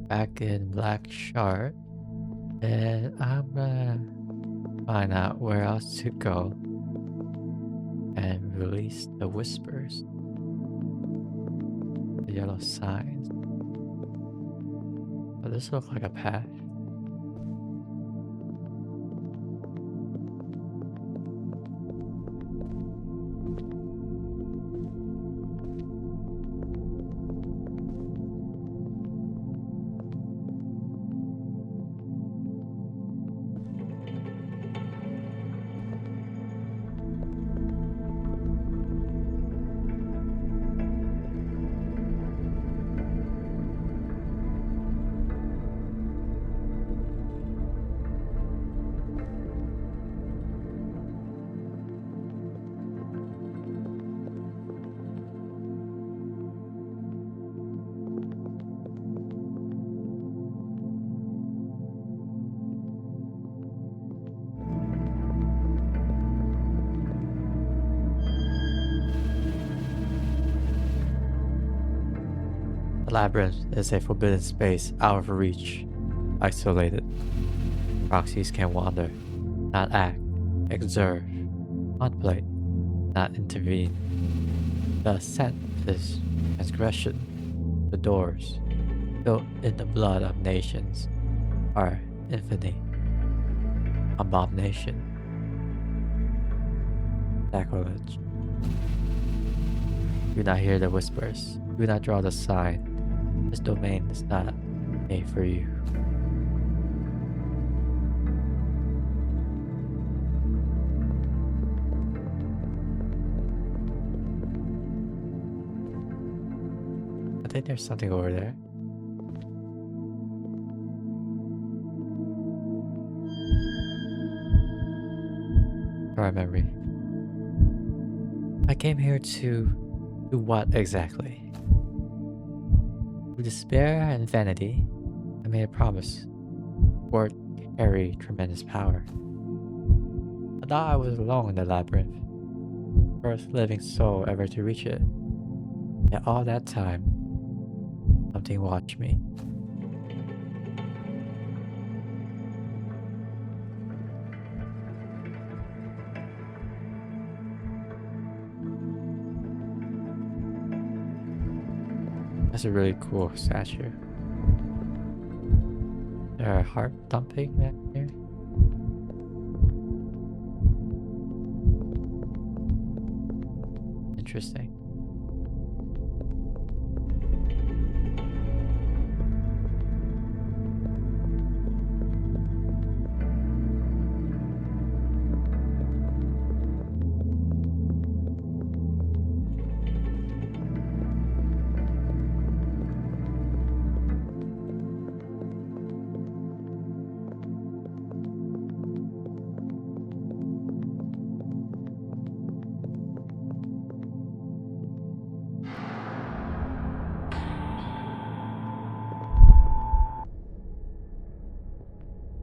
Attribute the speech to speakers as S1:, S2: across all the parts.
S1: back in BLACKSHARD, and I'm gonna find out where else to go and release the whispers, the yellow signs. Oh, this looks like a path. The labyrinth is a forbidden space out of reach, isolated. Proxies can wander, not act, observe, contemplate, not intervene. The ascent is transgression. The doors, built in the blood of nations, are infinite. Abomination. Sacrilege. Do not hear the whispers. Do not draw the sign. This domain is not made for you. I think there's something over there. Try memory. I came here to do what exactly? Through despair and vanity, I made a promise. Words carry tremendous power. I thought I was alone in the labyrinth, first living soul ever to reach it. Yet all that time, something watched me. That's a really cool statue. There are heart thumping back here. Interesting.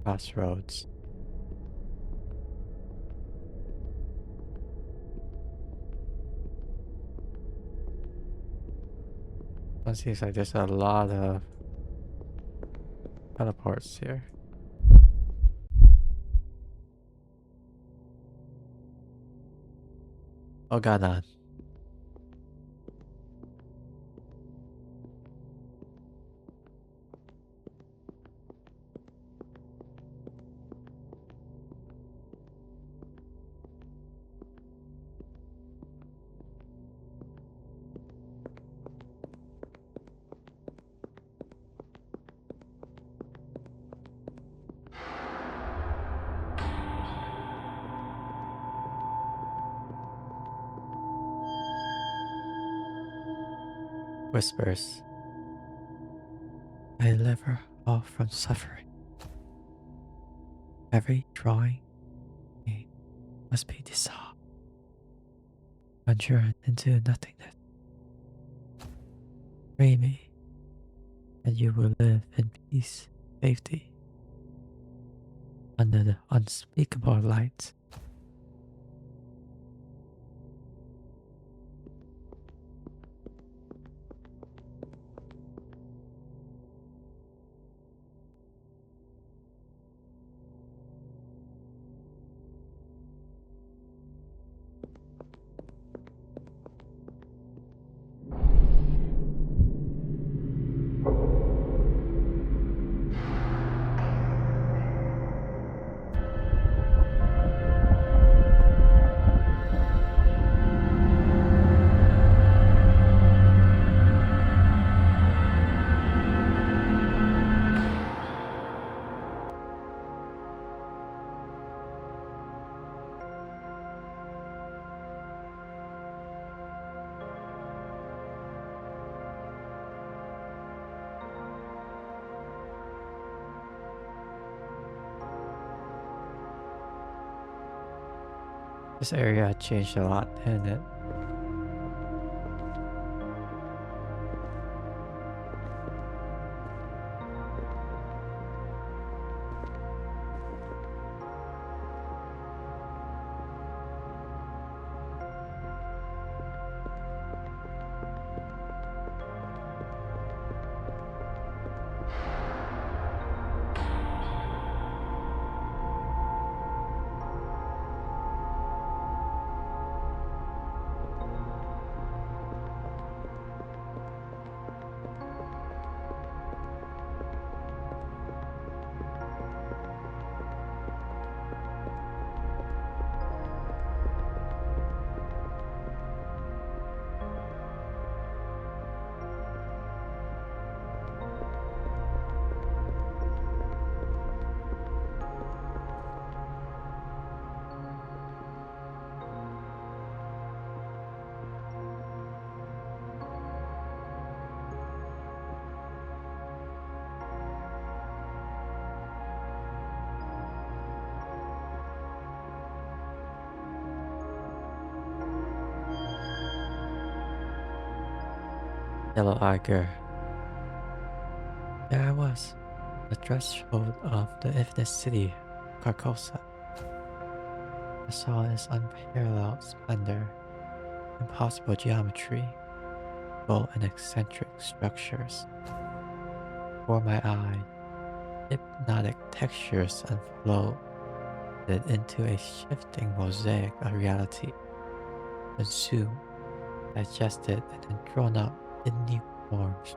S1: Crossroads. It seems like there's a lot of teleports here. Oh god, none. Whispers. I deliver all from suffering. Every drawing must be dissolved, conjured into nothingness. Free me, and you will live in peace, safety, under the unspeakable light. This area changed a lot, didn't it? Yellow-eyed girl. There I was, the threshold of the infinite city, Carcosa. I saw its unparalleled splendor, impossible geometry, full and eccentric structures. Before my eye, hypnotic textures unfolded into a shifting mosaic of reality, consumed, digested, and then drawn up in new forms.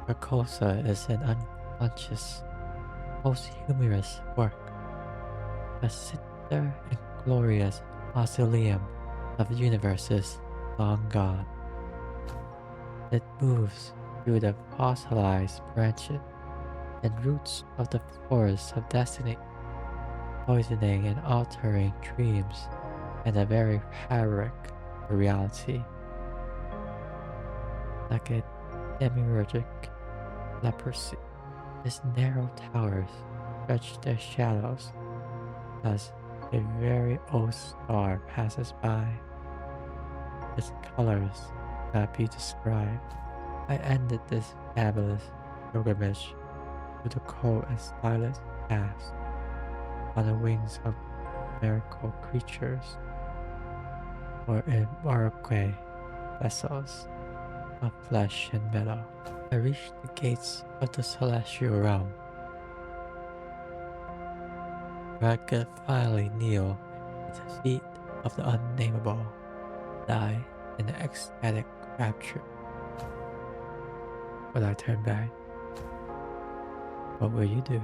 S1: Carcosa is an unconscious, posthumous work, a sinister and glorious mausoleum of universes long gone. It moves through the fossilized branches and roots of the forest of destiny, poisoning and altering dreams and the very fabric of reality. Like a demiurgic leprosy, its narrow towers stretch their shadows as a very old star passes by. Its colors cannot be described. I ended this fabulous pilgrimage to the cold and silent past on the wings of miracle creatures, or in Morocco vessels of flesh and metal. I reached the gates of the celestial realm, where I could finally kneel at the feet of the unnameable, die in the ecstatic rapture. But I turned back. What will you do?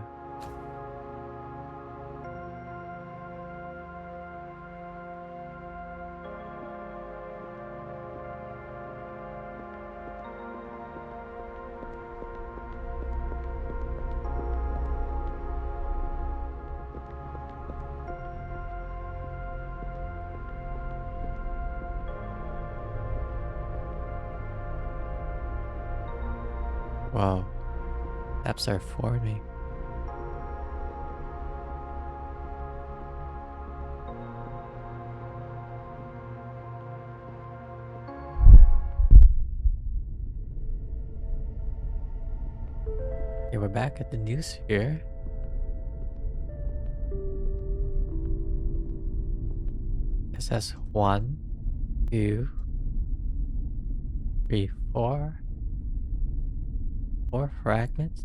S1: Whoa, apps are forming. Okay, we're back at the new sphere. It says 1, 2, 3, 4. 4 fragments?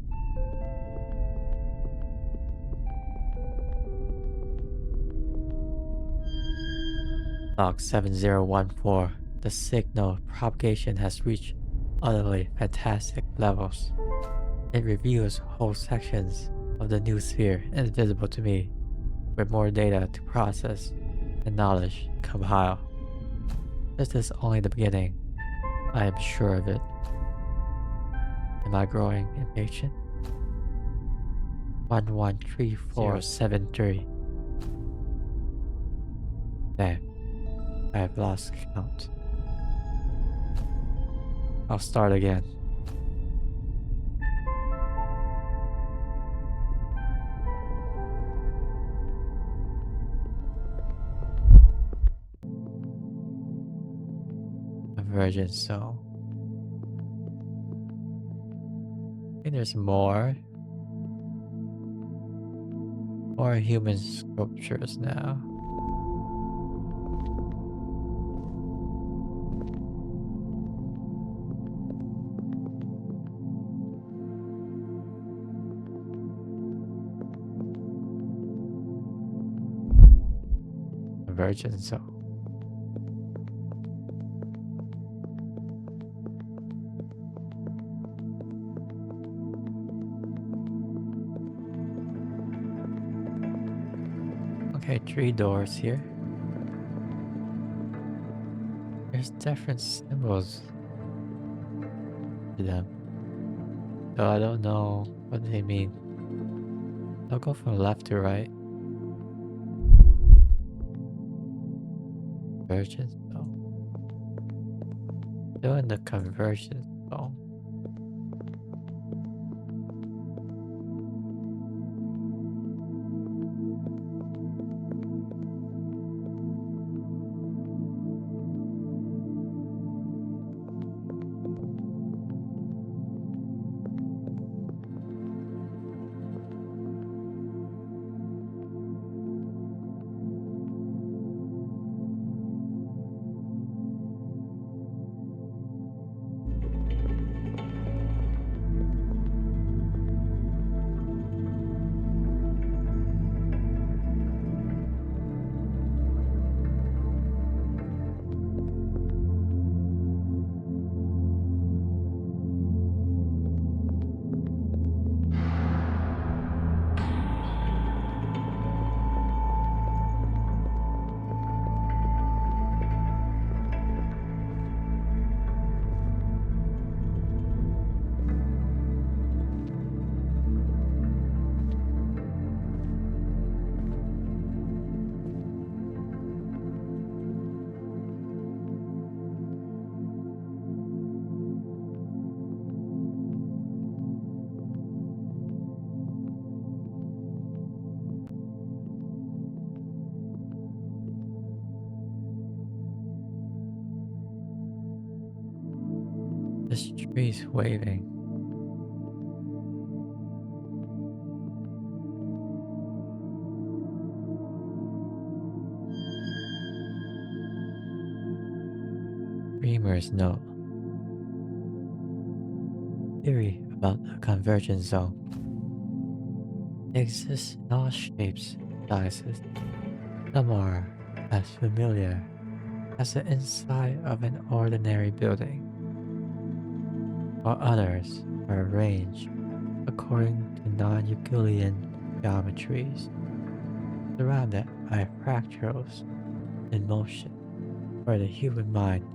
S1: Log 7014. The signal propagation has reached utterly fantastic levels. It reveals whole sections of the new sphere invisible to me, with more data to process and knowledge to compile. This is only the beginning. I am sure of it. Am I growing impatient? 113473. Damn, I have lost count. I'll start again. convergence zone. I think there's more human sculptures now. Convergence zone. Okay, 3 doors here. There's different symbols to them. So I don't know what they mean. I'll go from left to right. Convergence zone. Still in the convergence zone. This tree's waving. Dreamer's note. Theory about the convergence zone. It exists in all shapes and sizes. Some are as familiar as the inside of an ordinary building, while others are arranged according to non-Euclidean geometries, surrounded by fractals in motion where the human mind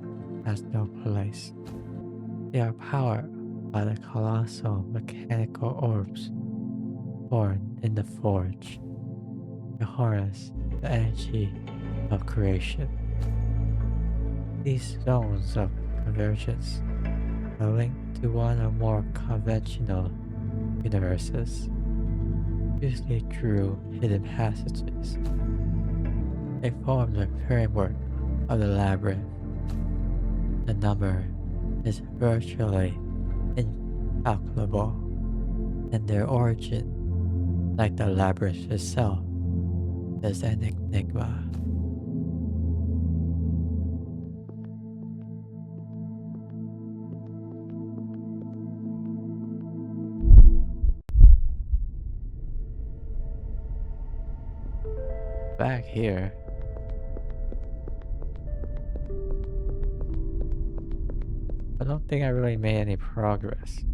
S1: has no place. They are powered by the colossal mechanical orbs born in the forge to harness the energy of creation. These zones of convergence are linked to one or more conventional universes, usually through hidden passages. They form the framework of the labyrinth. The number is virtually incalculable, and their origin, like the labyrinth itself, is an enigma. Back here, I don't think I really made any progress.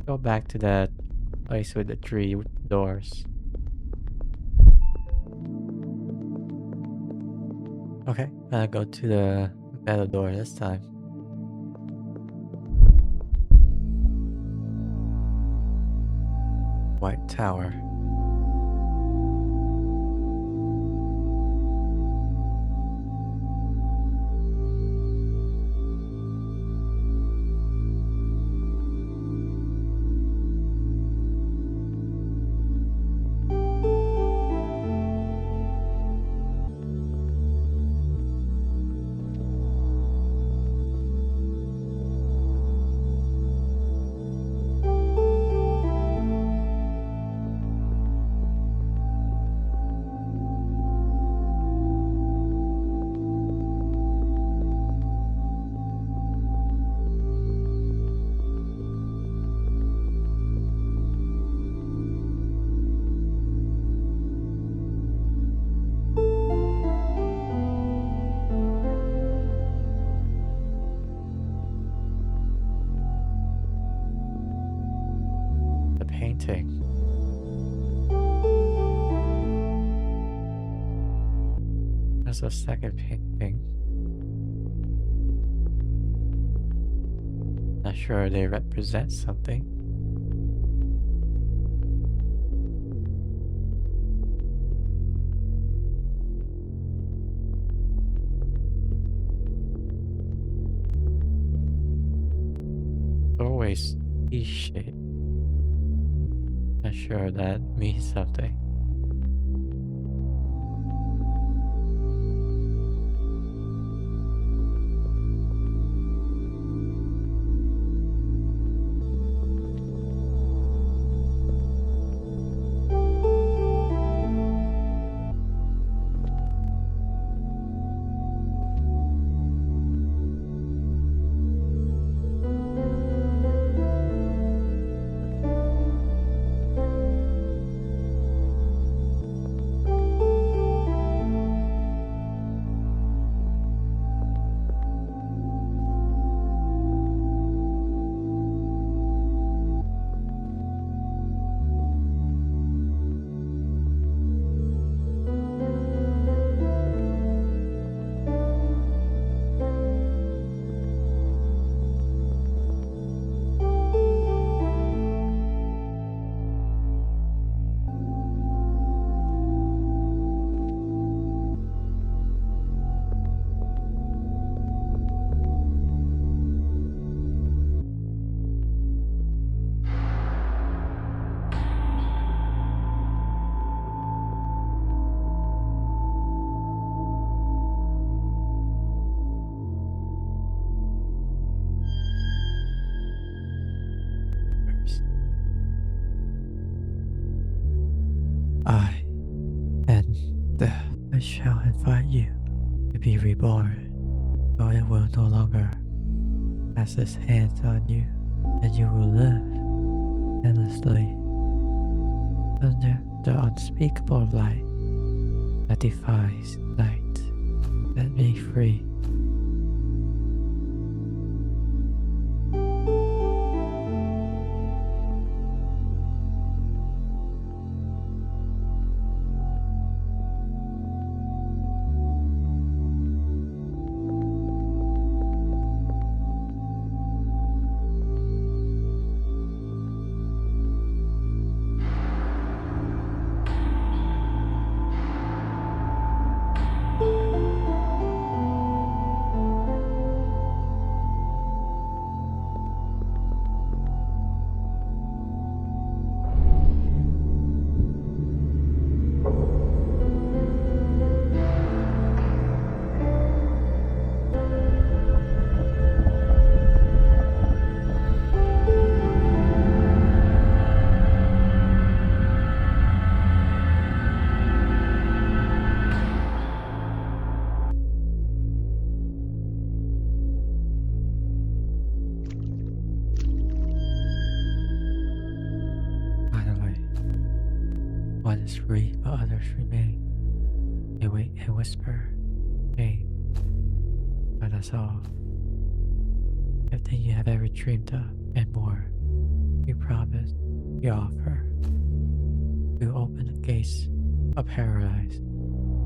S1: Go back to that place with the 3 doors. Okay, I'll go to the metal door this time. White tower. painting. There's a second painting. Not sure they represent something. Always E-shape. Not sure that means something. I and death, I shall invite you to be reborn, for it will no longer cast its hands on you, and you will live endlessly under the unspeakable light that defies night. Set me free. Finally, one is free, but others remain. They wait and whisper, pain, but us all. Everything you have ever dreamed of and more. We promise, we offer. We will open the gates of paradise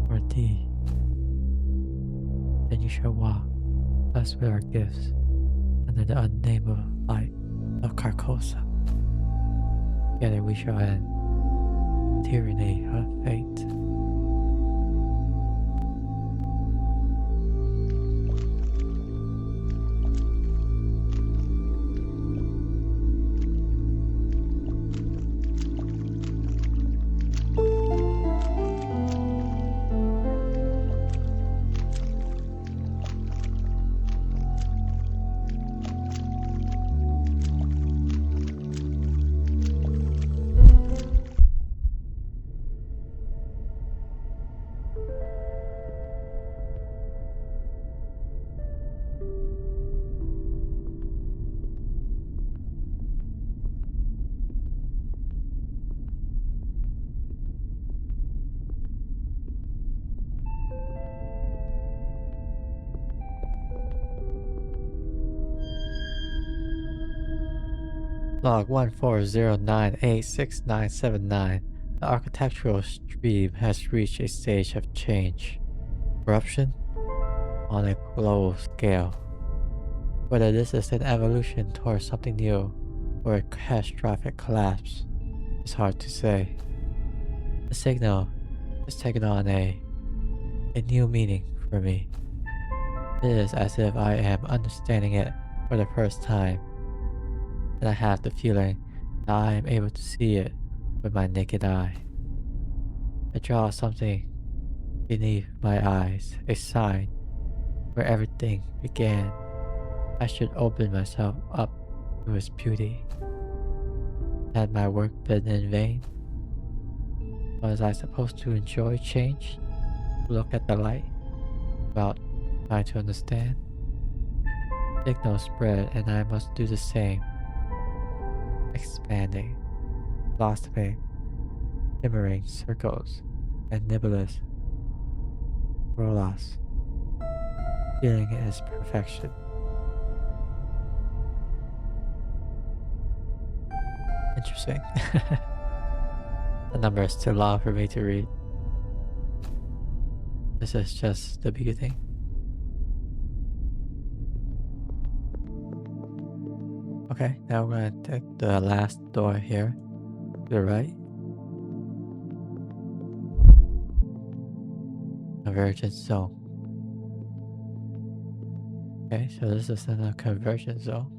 S1: for thee. Then you shall walk, blessed with our gifts, under the unnameable light of Carcosa. Together we shall end the tyranny of fate. Log 1409866979. The architectural stream has reached a stage of change. Corruption on a global scale. Whether this is an evolution towards something new or a catastrophic collapse is hard to say. The signal has taken on a new meaning for me. It is as if I am understanding it for the first time, and I have the feeling that I am able to see it with my naked eye. I draw something beneath my eyes, a sign where everything began. I should open myself up to its beauty. Had my work been in vain? Was I supposed to enjoy change? Look at the light without trying to understand? Signals spread and I must do the same. Expanding, blossoming, shimmering circles, and nebulous rolas, feeling it as perfection. Interesting. The number is too long for me to read. This is just the beginning. Okay, now we're gonna take the last door here to the right. Convergence zone. Okay, so this is in a convergence zone.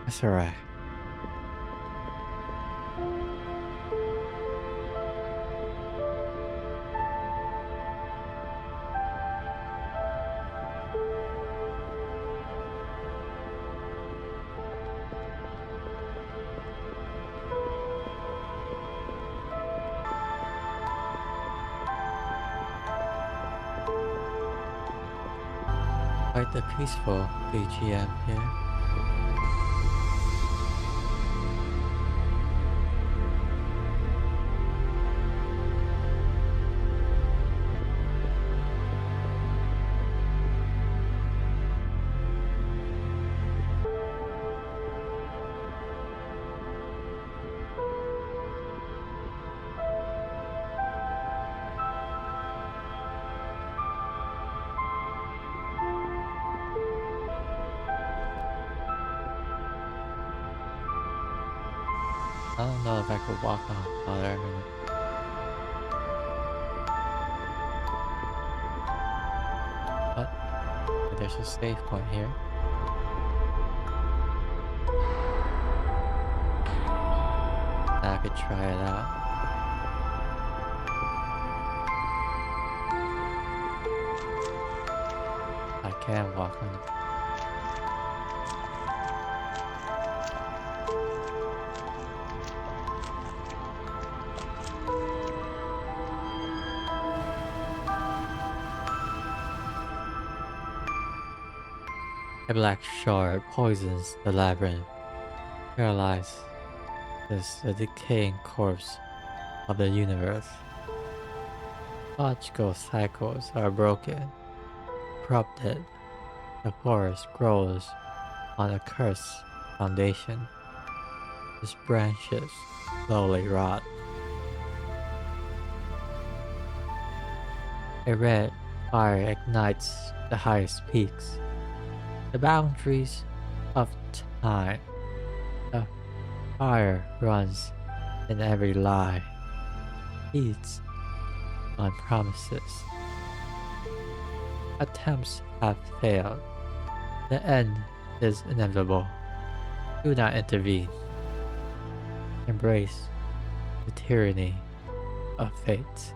S1: That's alright. Quite the peaceful BGM here. I don't know if I could walk on water. But there's a save point here. Now I could try it out. I can walk on it. A black shard poisons the labyrinth, paralyzes the decaying corpse of the universe. Logical cycles are broken, corrupted. The forest grows on a cursed foundation. Its branches slowly rot. A red fire ignites the highest peaks. The boundaries of time. The fire runs in every lie, feeds on promises. Attempts have failed. The end is inevitable. Do not intervene. Embrace the tyranny of fate.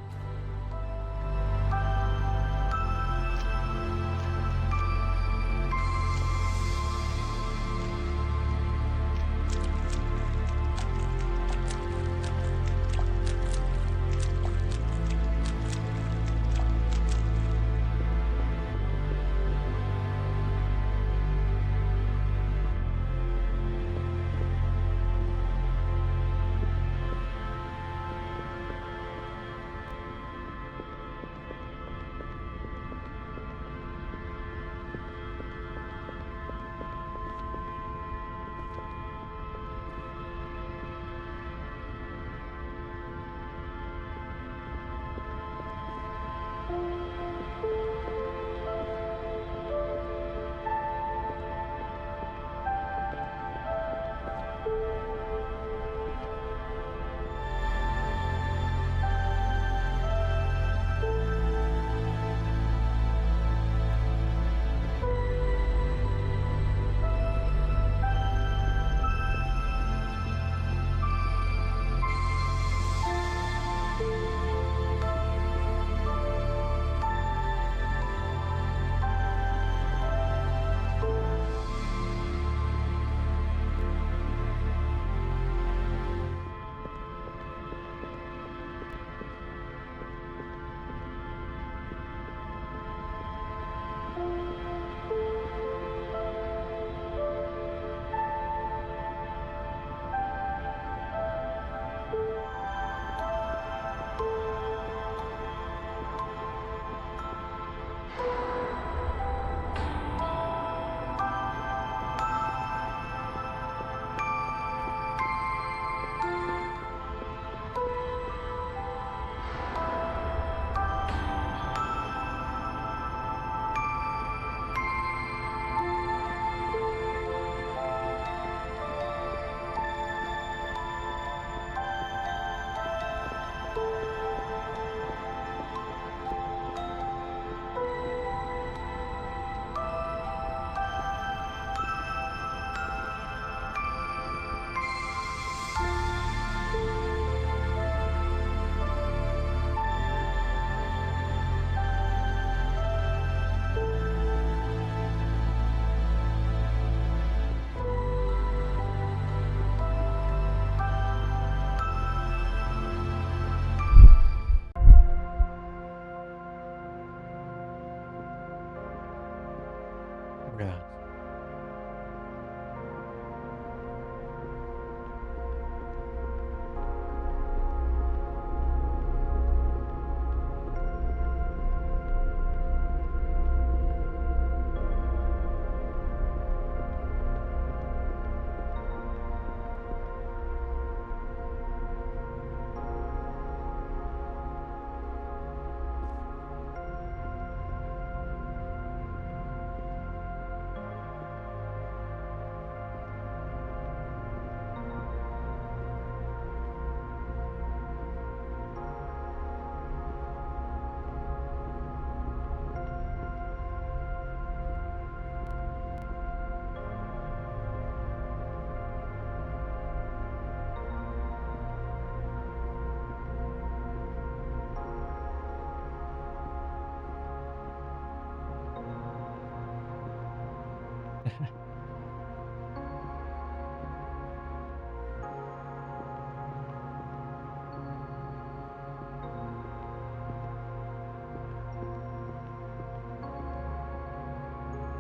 S1: Yeah.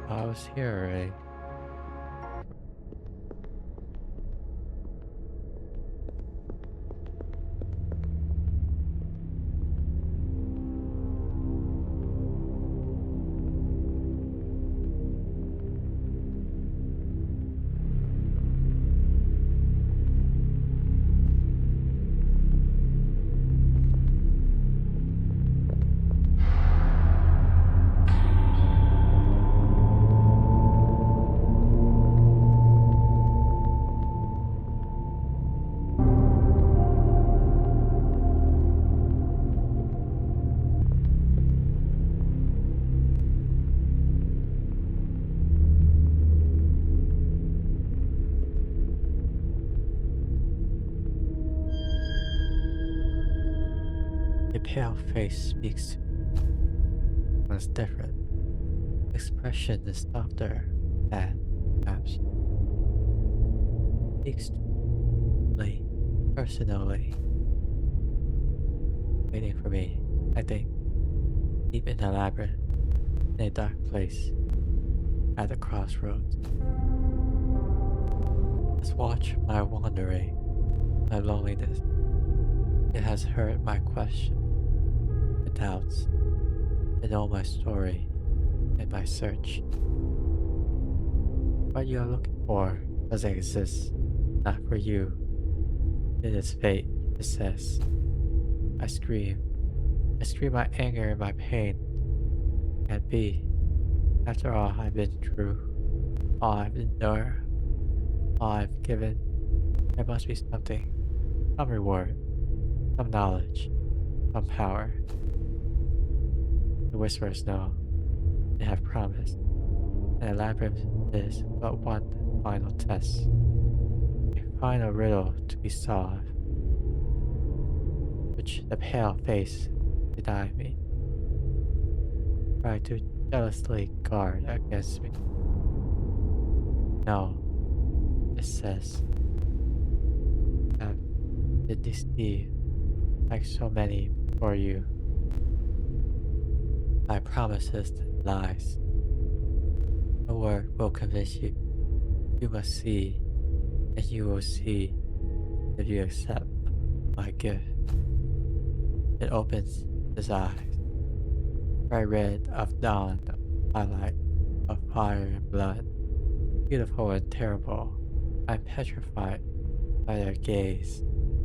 S1: I was here already. pale face speaks to me. It's different. The expression is softer, sad, perhaps. Speaks to me personally, waiting for me, I think, deep in the labyrinth, in a dark place, at the crossroads. Just watch my wandering, my loneliness. It has heard my question, my doubts, and all my story, and my search. What you are looking for doesn't exist, not for you. It is fate, it says. I scream. I scream my anger and my pain. Can't be. After all I've been through, all I've endured, all I've given, there must be something, some reward, some knowledge, some power. The whispers know, they have promised, and the labyrinth is but one final test, a final riddle to be solved, which the pale face denied me, tried to jealously guard against me. No, it says, I've been deceived like so many before you. My promises and lies. No word will convince you. You must see, and you will see if you accept my gift. It opens his eyes, bright red of dawn, highlight of fire and blood, beautiful and terrible. I'm petrified by their gaze,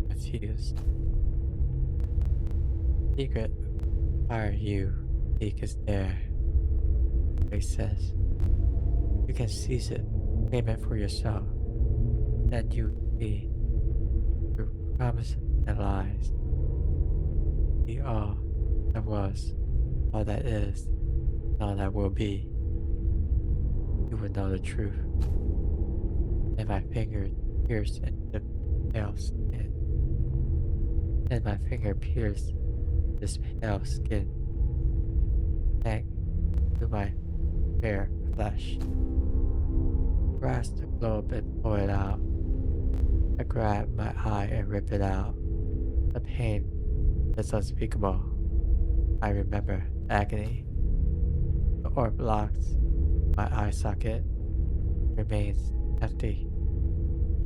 S1: confused. Secret, fire you seek is there, he says. You can seize it, claim it for yourself. Then you see through promises and lies. See all that was, all that is, and all that will be. You will know the truth. And my finger pierced into the pale skin. And my finger pierced this pale skin. Sank to my bare flesh. Grasp the globe and pull it out. I grab my eye and rip it out. The pain is unspeakable. I remember agony. The orb locks. My eye socket remains empty.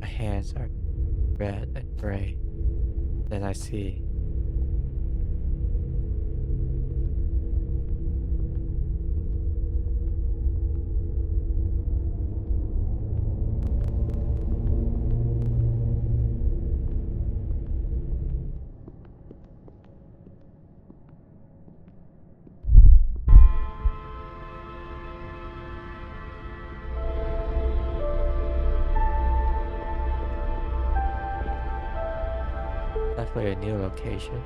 S1: My hands are red and gray. Then I see. Definitely a new location.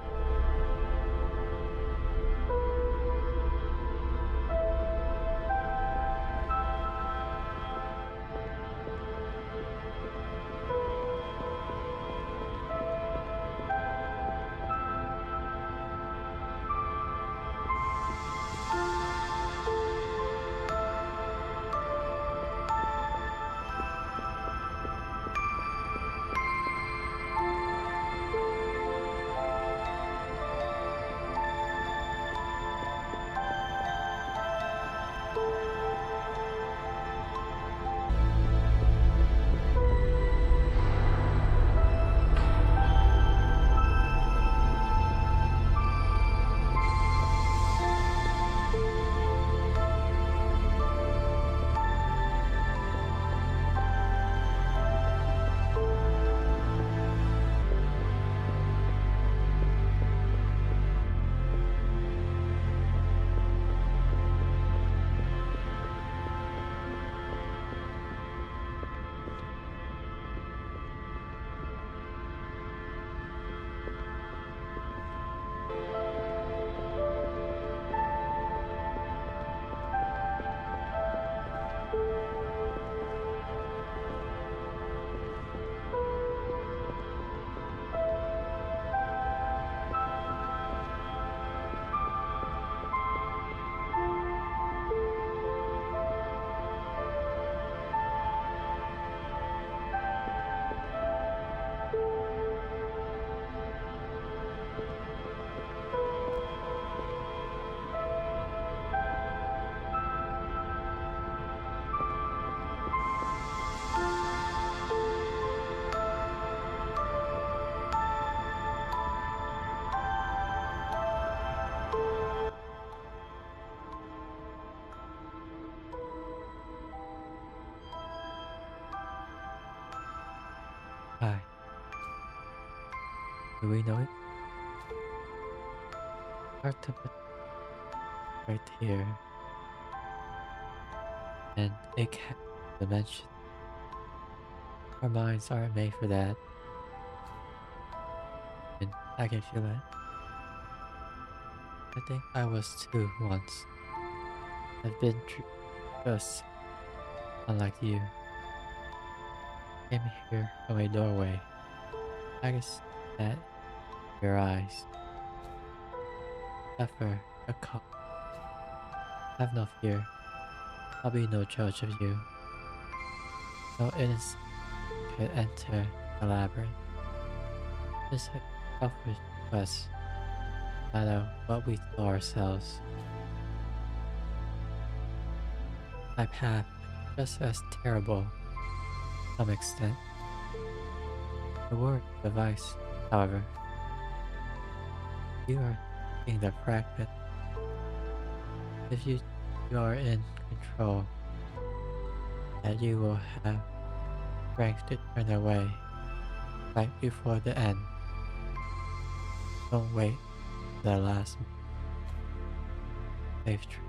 S1: Do we know it? Hard to put right here. And it can't dimension. Our minds aren't made for that. And I can feel it. I think I was too once. I've been just unlike you. Came here from a doorway. I can see that in your eyes. Suffer a call. Have no fear. I'll be no judge of you. No innocent could enter the labyrinth. Just a selfish quest, no matter what we tell ourselves. My path is just as terrible to some extent. The word device, however, you are in the fragment. If you are in control, that you will have strength to turn away right before the end. Don't wait for the last safe trip.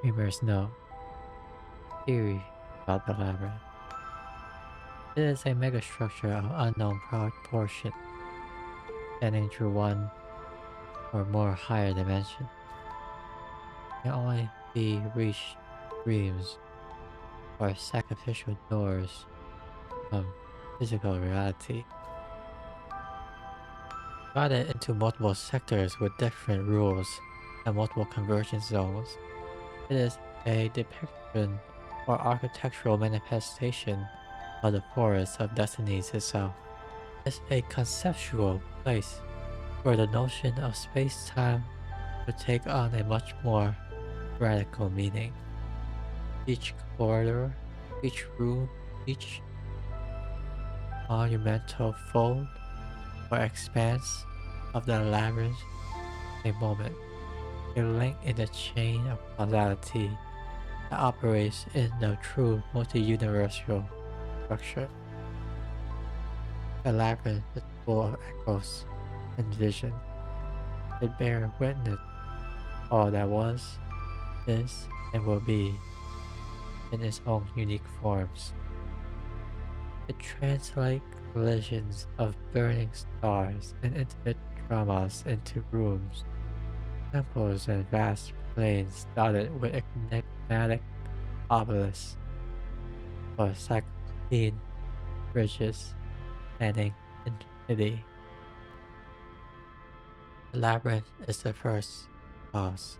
S1: Dreamers know theory about the labyrinth. It is a megastructure of unknown proportion, extending through one or more higher dimension. It can only be reached dreams or sacrificial doors of physical reality. Divided into multiple sectors with different rules and multiple convergence zones, it is a depiction or architectural manifestation of the forest of destinies itself. It's a conceptual place where the notion of space-time would take on a much more radical meaning. Each corridor, each room, each monumental fold or expanse of the labyrinth, a moment, a link in the chain of causality that operates in the true multi-universal structure. The labyrinth is full of echoes and vision. It bears witness all that was, is, and will be in its own unique forms. It translates collisions of burning stars and intimate dramas into rooms, temples, and vast plains dotted with enigmatic obelisks or cyclopean bridges spanning infinity. The labyrinth is the first cause.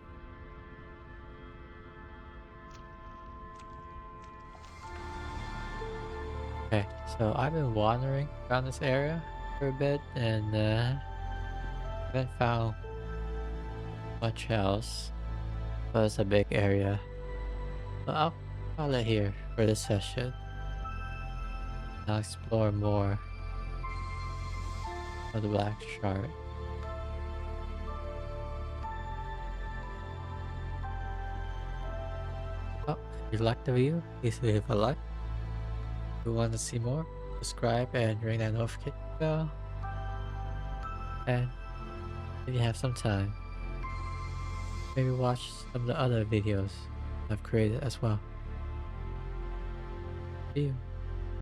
S1: Okay, so I've been wandering around this area for a bit and haven't found much else, but it's a big area. But I'll call it here for this session. I'll explore more of the Black Shard. Oh, if you liked the video, please leave a like. If you want to see more, subscribe and ring that notification bell. And if you have some time, maybe watch some of the other videos I've created as well. See you.